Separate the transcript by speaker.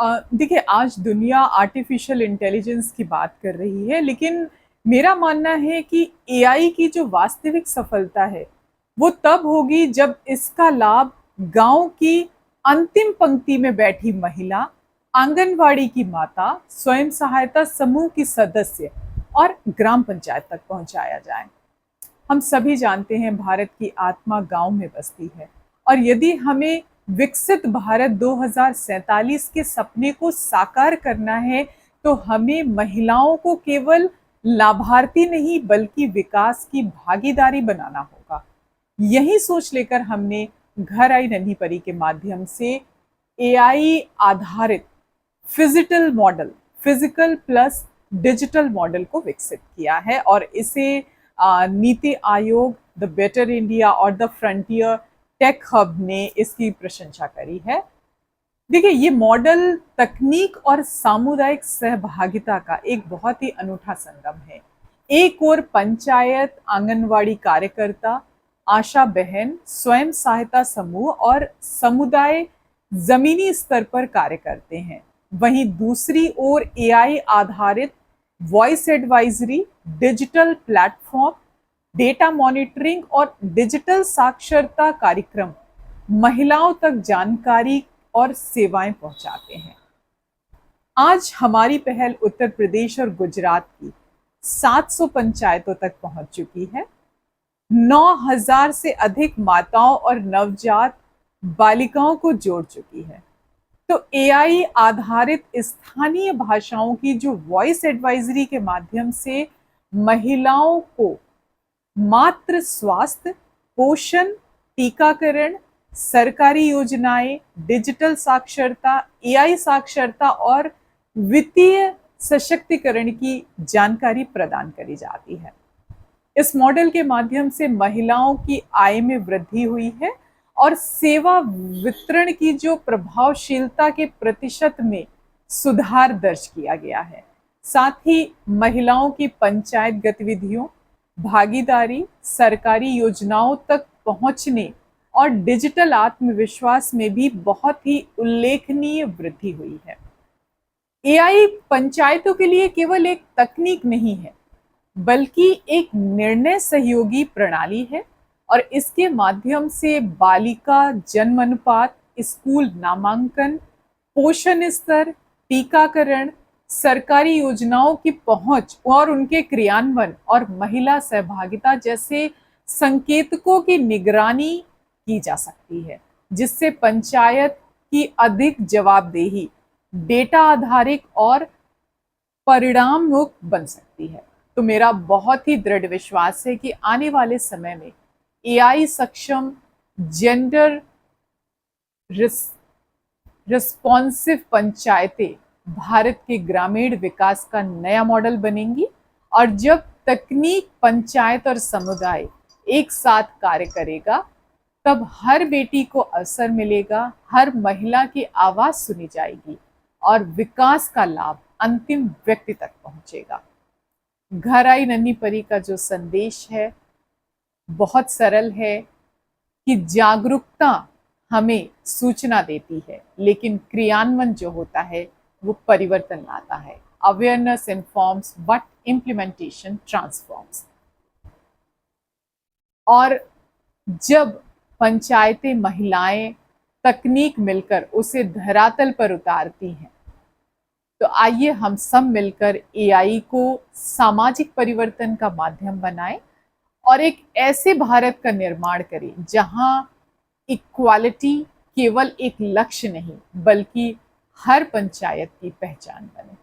Speaker 1: देखिए, आज दुनिया आर्टिफिशियल इंटेलिजेंस की बात कर रही है, लेकिन मेरा मानना है कि एआई की जो वास्तविक सफलता है, वो तब होगी जब इसका लाभ गांव की अंतिम पंक्ति में बैठी महिला, आंगनवाड़ी की माता, स्वयं सहायता समूह की सदस्य और ग्राम पंचायत तक पहुंचाया जाए। हम सभी जानते हैं भारत की आत्मा गांव में बसती है, और यदि हमें विकसित भारत 2047 के सपने को साकार करना है, तो हमें महिलाओं को केवल लाभार्थी नहीं बल्कि विकास की भागीदारी बनाना होगा। यही सोच लेकर हमने घर आई नन्ही परी के माध्यम से एआई आधारित phygital model, physical plus digital model को विकसित किया है, और इसे NITI Aayog, the better India और द फ्रंटियर टेक हब ने इसकी प्रशंसा करी है। देखिए, ये मॉडल तकनीक और सामुदायिक सहभागिता का एक बहुत ही अनूठा संगम है। एक ओर पंचायत, आंगनवाड़ी कार्यकर्ता, आशा बहन, स्वयं सहायता समूह और समुदाय जमीनी स्तर पर कार्य करते हैं। वहीं दूसरी ओर एआई आधारित voice advisory, digital platform, data monitoring और डिजिटल साक्षरता कार्यक्रम महिलाओं तक जानकारी और सेवाएं पहुंचाते हैं। आज हमारी पहल उत्तर प्रदेश और गुजरात की 700 पंचायतों तक पहुंच चुकी है। 9000 से अधिक माताओं और नवजात बालिकाओं को जोड़ चुकी है। तो एआई आधारित स्थानीय भाषाओं की जो वॉइस एडवाइजरी के माध्यम से महिलाओं को मातृ स्वास्थ्य, पोषण, टीकाकरण, सरकारी योजनाएं, डिजिटल साक्षरता, एआई साक्षरता और वित्तीय सशक्तिकरण की जानकारी प्रदान करी जाती है। इस मॉडल के माध्यम से महिलाओं की आय में वृद्धि हुई है और सेवा वितरण की जो प्रभावशीलता के प्रतिशत में सुधार दर्ज किया गया है। साथ ही महिलाओं की पंचायत गतिविधियों, भागीदारी, सरकारी योजनाओं तक पहुंचने और डिजिटल आत्मविश्वास में भी बहुत ही उल्लेखनीय वृद्धि हुई है। एआई पंचायतों के लिए केवल एक तकनीक नहीं है, बल्कि एक निर्णय सहयोगी प्रणाली है, और इसके माध्यम से बालिका जन्म अनुपात, स्कूल नामांकन, पोषण स्तर, टीकाकरण, सरकारी योजनाओं की पहुंच और उनके क्रियान्वयन और महिला सहभागिता जैसे संकेतकों की निगरानी की जा सकती है, जिससे पंचायत की अधिक जवाबदेही, डेटा आधारित और परिणाममुख बन सकती है। तो मेरा बहुत ही दृढ़ विश्वास है कि आने वाले समय में एआई सक्षम, जेंडर रिस्पॉन्सिव पंचायतें भारत के ग्रामीण विकास का नया मॉडल बनेंगी। और जब तकनीक, पंचायत और समुदाय एक साथ कार्य करेगा, तब हर बेटी को अवसर मिलेगा, हर महिला की आवाज सुनी जाएगी और विकास का लाभ अंतिम व्यक्ति तक पहुंचेगा। घर आई नन्ही परी का जो संदेश है बहुत सरल है कि जागरूकता हमें सूचना देती है, लेकिन क्रियान्वयन जो होता है वो परिवर्तन लाता है। Awareness informs but implementation transforms. और जब पंचायतें, महिलाएं, तकनीक मिलकर उसे धरातल पर उतारती हैं, तो आइए हम सब मिलकर एआई को सामाजिक परिवर्तन का माध्यम बनाएं और एक ऐसे भारत का निर्माण करें जहां इक्वालिटी केवल एक लक्ष्य नहीं बल्कि हर पंचायत की पहचान बने।